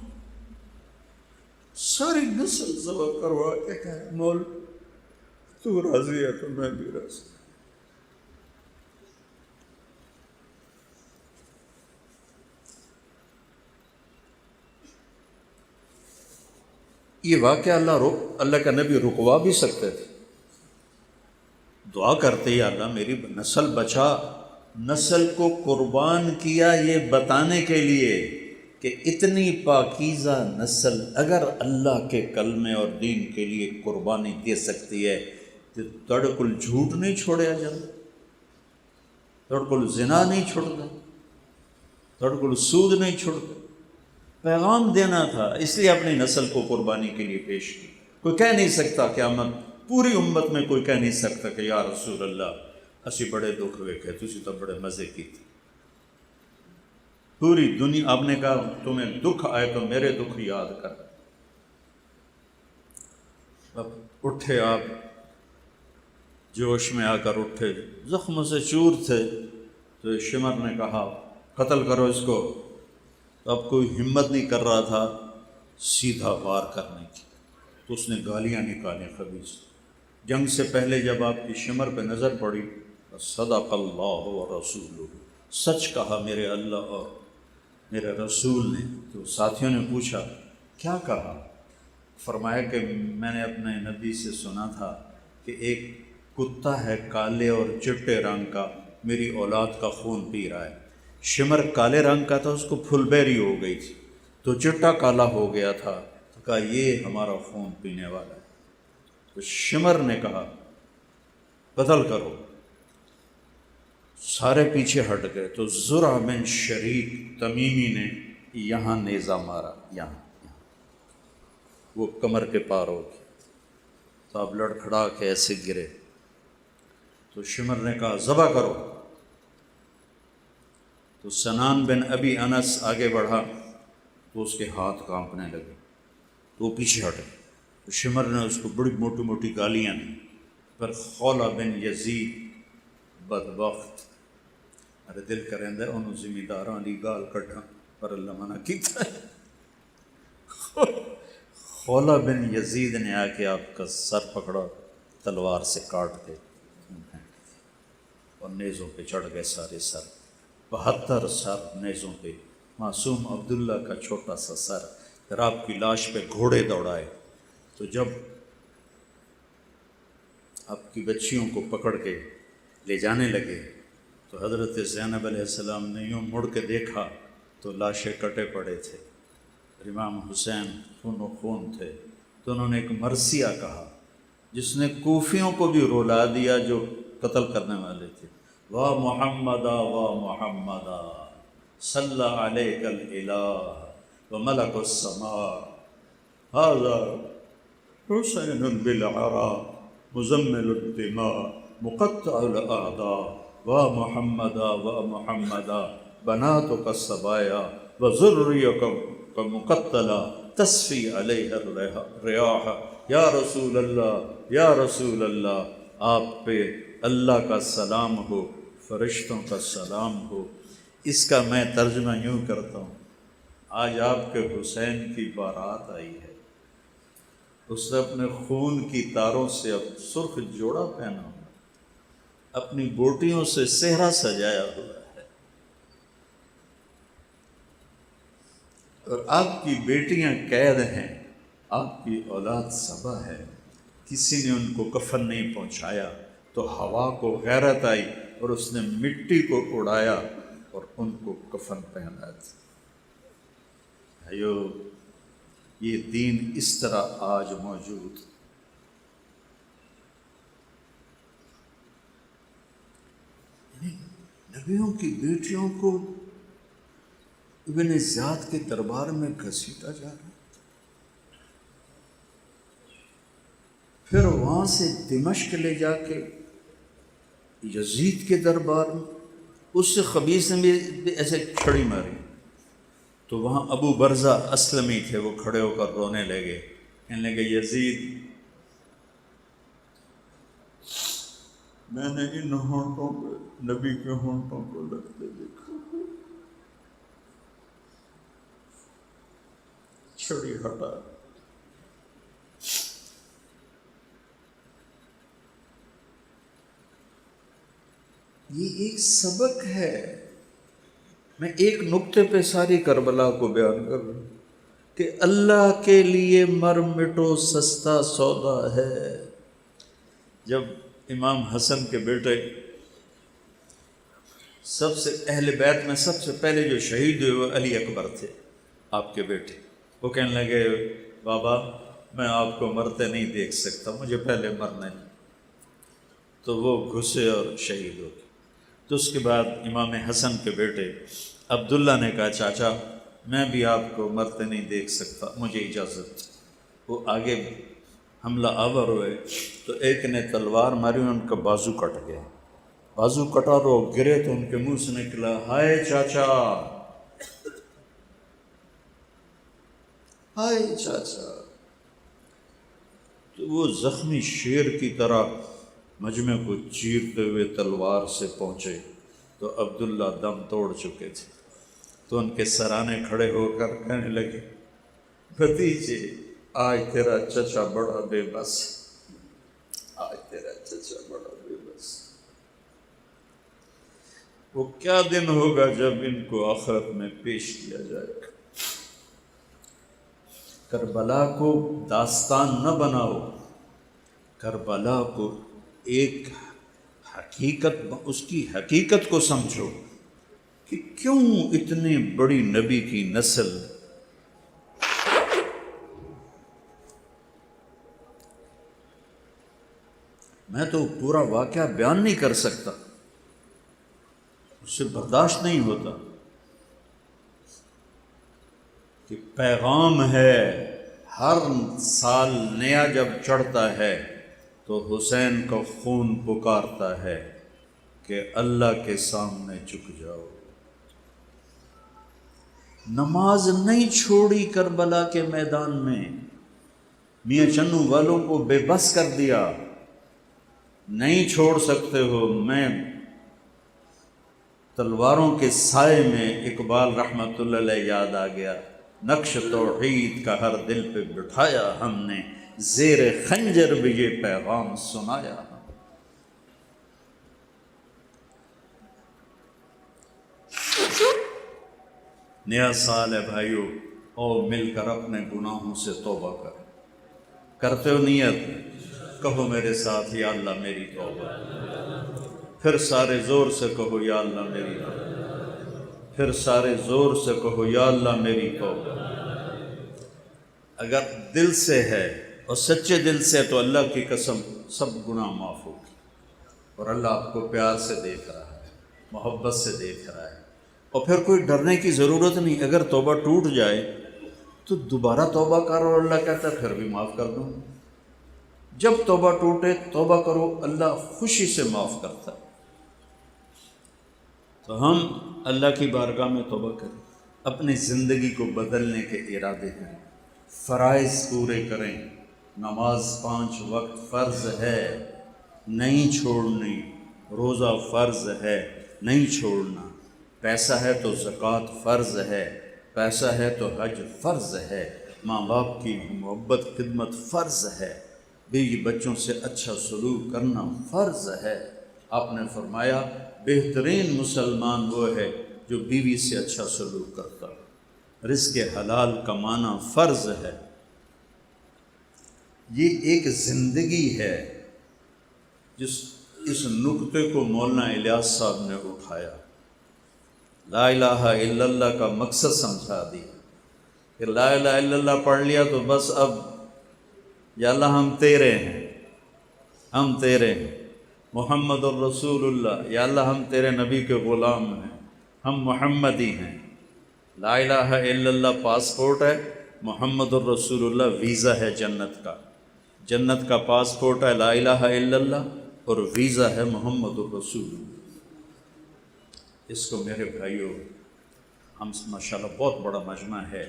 ساری نسل ذبح کروا کے کہے مولا تو راضی ہے تو میں بھی راضی۔ یہ واقعہ اللہ کا نبی رکوا بھی سکتے تھے، دعا کرتے ہی اللہ میری نسل بچا، نسل کو قربان کیا یہ بتانے کے لیے کہ اتنی پاکیزہ نسل اگر اللہ کے کلمے اور دین کے لیے قربانی دے سکتی ہے تو تڑ کل جھوٹ نہیں چھوڑیا جاتا، تڑ کل زنا نہیں چھوڑتا، تڑ کل سود نہیں چھوڑتا۔ پیغام دینا تھا، اس لیے اپنی نسل کو قربانی کے لیے پیش کی۔ کوئی کہہ نہیں سکتا قیامت پوری امت میں کوئی کہہ نہیں سکتا کہ یا رسول اللہ اسی بڑے دکھ ویکھے، تسی تو بڑے مزے کی تھی۔ پوری دنیا، آپ نے کہا تمہیں دکھ آئے تو میرے دکھ یاد کر۔ اب اٹھے آپ جوش میں آ کر اٹھے، زخموں سے چور تھے، تو شمر نے کہا قتل کرو اس کو۔ تو اب کوئی ہمت نہیں کر رہا تھا سیدھا وار کرنے کی، تو اس نے گالیاں نکالیں خبیث۔ جنگ سے پہلے جب آپ کی شمر پہ نظر پڑی، صدق اللہ و رسول، سچ کہا میرے اللہ اور میرے رسول نے۔ تو ساتھیوں نے پوچھا کیا کہا؟ فرمایا کہ میں نے اپنے نبی سے سنا تھا کہ ایک کتا ہے کالے اور چٹے رنگ کا، میری اولاد کا خون پی رہا ہے۔ شمر کالے رنگ کا تھا، اس کو پھل بیری ہو گئی تھی، تو چٹا کالا ہو گیا تھا، تو کہا یہ ہمارا خون پینے والا ہے۔ تو شمر نے کہا قتل کرو۔ سارے پیچھے ہٹ گئے، تو زرع بن شریک تمیمی نے یہاں نیزہ مارا، یہاں وہ کمر کے پار ہو گیا، تو اب لڑکھڑا کے ایسے گرے۔ تو شمر نے کہا ذبح کرو۔ تو سنان بن ابی انس آگے بڑھا تو اس کے ہاتھ کانپنے لگے، تو وہ پیچھے ہٹے۔ تو شمر نے اس کو بڑی موٹی موٹی گالیاں دی۔ پر خولہ بن یزید بدبخت، ارے دل کریں دے انہوں ذمہ داراں دی گال کٹھا، پر اللہ منع کیتا ہے۔ خولہ بن یزید نے آ کے آپ کا سر پکڑا، تلوار سے کاٹ کے اور نیزوں پہ چڑھ گئے سارے سر، 72 سر نیزوں پہ، معصوم عبداللہ کا چھوٹا سا سر۔ پھر آپ کی لاش پہ گھوڑے دوڑائے۔ تو جب آپ کی بچیوں کو پکڑ کے لے جانے لگے تو حضرت زینب علیہ السلام نے یوں مڑ کے دیکھا تو لاشیں کٹے پڑے تھے، امام حسین خون و خون تھے۔ تو انہوں نے ایک مرثیہ کہا جس نے کوفیوں کو بھی رولا دیا جو قتل کرنے والے تھے، واہ محمدا واہ محمدا صلی علیک الالہ و ملک السماء ھذا حسین بالعرا مزمل الدماء مقطع الاعداء واہ محمدا واہ محمدا بناتک الصبایا وذریک مقتلا تصفی علیہ الریاح۔ یا رسول اللہ یا رسول اللہ، آپ پہ اللہ کا سلام ہو، فرشتوں کا سلام ہو۔ اس کا میں ترجمہ یوں کرتا ہوں، آج آپ کے حسین کی بارات آئی ہے، اس نے اپنے خون کی تاروں سے اب سرخ جوڑا پہنا ہوا، اپنی بوٹیوں سے صحرا سجایا ہوا ہے، اور آپ کی بیٹیاں قید ہیں، آپ کی اولاد صبا ہے۔ کسی نے ان کو کفن نہیں پہنچایا، تو ہوا کو غیرت آئی اور اس نے مٹی کو اڑایا اور ان کو کفن پہنایا۔ بھائیو، یہ دین اس طرح آج موجود۔ نبیوں کی بیٹیوں کو ابن زیاد کے دربار میں گھسیٹا جا رہا ہے، پھر وہاں سے دمشق لے جا کے یزید کے دربار میں اس سے خبیث نے بھی ایسے چھڑی ماری۔ تو وہاں ابو برزہ اسلمی تھے، وہ کھڑے ہو کر رونے لگے، کہنے لگے یزید میں نے ان ہونٹوں پہ نبی کے ہونٹوں کو لگتے دیکھا، چھڑی ہٹا۔ یہ ایک سبق ہے۔ میں ایک نقطے پہ ساری کربلا کو بیان کر رہا ہوں کہ اللہ کے لیے مر مٹو سستا سودا ہے۔ جب امام حسن کے بیٹے سب سے اہل بیت میں سب سے پہلے جو شہید ہوئے وہ علی اکبر تھے، آپ کے بیٹے، وہ کہنے لگے بابا میں آپ کو مرتے نہیں دیکھ سکتا، مجھے پہلے مرنا ہے۔ تو وہ گھسے اور شہید ہو گئے۔ تو اس کے بعد امام حسن کے بیٹے عبداللہ نے کہا چاچا میں بھی آپ کو مرتے نہیں دیکھ سکتا، مجھے اجازت۔ وہ آگے حملہ آور ہوئے تو ایک نے تلوار ماری، ان کا بازو کٹ گیا، بازو کٹا رو گرے تو ان کے منہ سے نکلا ہائے چاچا، ہائے چاچا۔ تو وہ زخمی شیر کی طرح مجمع کو چیرتے ہوئے تلوار سے پہنچے تو عبداللہ دم توڑ چکے تھے، تو ان کے سرانے کھڑے ہو کر کہنے لگے، بھتیجے آج تیرا چچا بڑا بے بس، آج تیرا چچا بڑا بے بس۔ وہ کیا دن ہوگا جب ان کو آخرت میں پیش کیا جائے گا۔ کربلا کو داستان نہ بناؤ، کربلا کو ایک حقیقت، اس کی حقیقت کو سمجھو کہ کیوں اتنی بڑی نبی کی نسل میں تو پورا واقعہ بیان نہیں کر سکتا، اس سے برداشت نہیں ہوتا کہ پیغام ہے ہر سال نیا جب چڑھتا ہے تو حسین کا خون پکارتا ہے کہ اللہ کے سامنے جھک جاؤ۔ نماز نہیں چھوڑی کربلا کے میدان میں، میاں چنو والوں کو بے بس کر دیا، نہیں چھوڑ سکتے ہو۔ میں تلواروں کے سائے میں اقبال رحمۃ اللہ علیہ یاد آ گیا، نقش توحید کا ہر دل پہ بٹھایا ہم نے، زیر خنجر بھی یہ پیغام سنایا۔ نیا سال ہے بھائیو، اور مل کر اپنے گناہوں سے توبہ کرتے ہو نیت، کہو میرے ساتھ یا اللہ میری توبہ، پھر سارے زور سے کہو یا اللہ میری توبہ، پھر سارے زور سے کہو یا اللہ میری توبہ۔ اگر دل سے ہے اور سچے دل سے تو اللہ کی قسم سب گناہ معاف ہوگی، اور اللہ آپ کو پیار سے دیکھ رہا ہے، محبت سے دیکھ رہا ہے، اور پھر کوئی ڈرنے کی ضرورت نہیں۔ اگر توبہ ٹوٹ جائے تو دوبارہ توبہ کرو، اور اللہ کہتا ہے پھر بھی معاف کر دوں۔ جب توبہ ٹوٹے توبہ کرو، اللہ خوشی سے معاف کرتا ہے۔ تو ہم اللہ کی بارگاہ میں توبہ کریں، اپنی زندگی کو بدلنے کے ارادے کریں، فرائض پورے کریں۔ نماز 5 وقت فرض ہے، نہیں چھوڑنی، روزہ فرض ہے، نہیں چھوڑنا، پیسہ ہے تو زکوٰۃ فرض ہے، پیسہ ہے تو حج فرض ہے، ماں باپ کی محبت خدمت فرض ہے، بیوی بچوں سے اچھا سلوک کرنا فرض ہے۔ آپ نے فرمایا بہترین مسلمان وہ ہے جو بیوی سے اچھا سلوک کرتا، رزق حلال کمانا فرض ہے۔ یہ ایک زندگی ہے اس نقطے کو مولانا الیاس صاحب نے اٹھایا، لا الہ الا اللہ کا مقصد سمجھا دیا کہ لا الہ الا اللہ پڑھ لیا تو بس اب یا اللہ ہم تیرے ہیں، ہم تیرے ہیں، محمد الرسول اللہ، یا اللہ ہم تیرے نبی کے غلام ہیں، ہم محمدی ہیں۔ لا الہ الا اللہ پاسپورٹ ہے، محمد الرسول اللہ ویزا ہے جنت کا، جنت کا پاسپورٹ ہے لا الہ الا اللہ، اور ویزا ہے محمد الرسول اللہ۔ اس کو میرے بھائیوں، ہم ماشاءاللہ بہت بڑا مجمع ہے،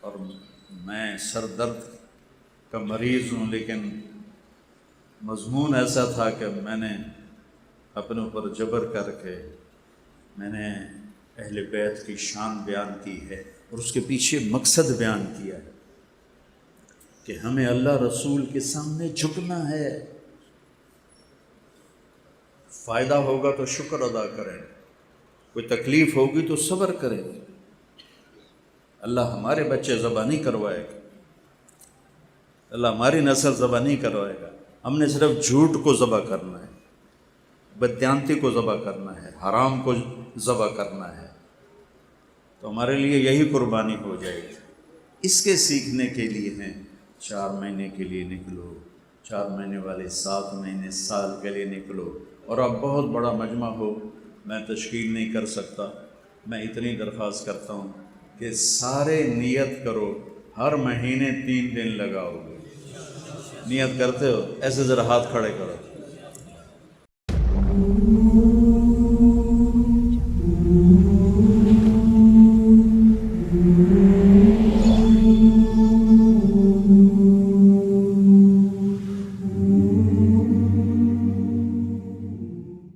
اور میں سر درد کا مریض ہوں، لیکن مضمون ایسا تھا کہ میں نے اپنے اوپر جبر کر کے میں نے اہل بیت کی شان بیان کی ہے، اور اس کے پیچھے مقصد بیان کیا ہے کہ ہمیں اللہ رسول کے سامنے جھکنا ہے۔ فائدہ ہوگا تو شکر ادا کریں، کوئی تکلیف ہوگی تو صبر کریں۔ اللہ ہمارے بچے ذبح نہیں کروائے گا، اللہ ہماری نسل ذبح نہیں کروائے گا، ہم نے صرف جھوٹ کو ذبح کرنا ہے، بددیانتی کو ذبح کرنا ہے، حرام کو ذبح کرنا ہے، تو ہمارے لیے یہی قربانی ہو جائے گی۔ اس کے سیکھنے کے لیے ہیں 4 مہینے کے لیے نکلو، 4 مہینے والے 7 مہینے سال کے لیے نکلو، اور اب بہت بڑا مجمع ہو میں تشکیل نہیں کر سکتا، میں اتنی درخواست کرتا ہوں کہ سارے نیت کرو، ہر مہینے 3 دن لگاؤ گے، نیت کرتے ہو؟ ایسے ذرا ہاتھ کھڑے کرو۔